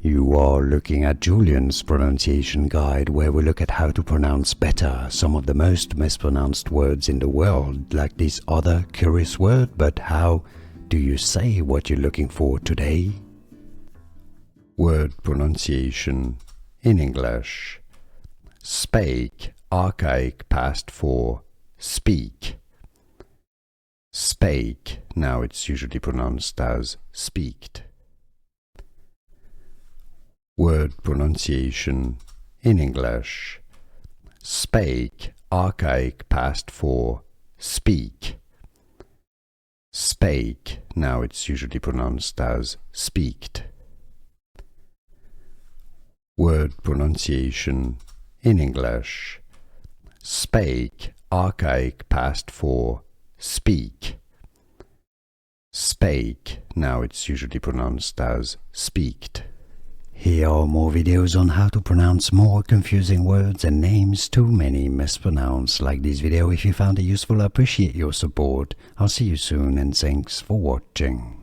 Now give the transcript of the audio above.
You are looking at Julian's pronunciation guide, where we look at how to pronounce better some of the most mispronounced words in the world, like this other curious word. But how do you say what you're looking for today? Word pronunciation in English. Spake, archaic past for speak. Spake, now it's usually pronounced as speaked. Word pronunciation in English. Spake, archaic past for speak. Spake, now it's usually pronounced as speaked. Word pronunciation in English. Spake, archaic past for speak. Spake, now it's usually pronounced as speaked. Here are more videos on how to pronounce more confusing words and names too many mispronounced. Like this video if you found it useful. I appreciate your support. I'll see you soon and thanks for watching.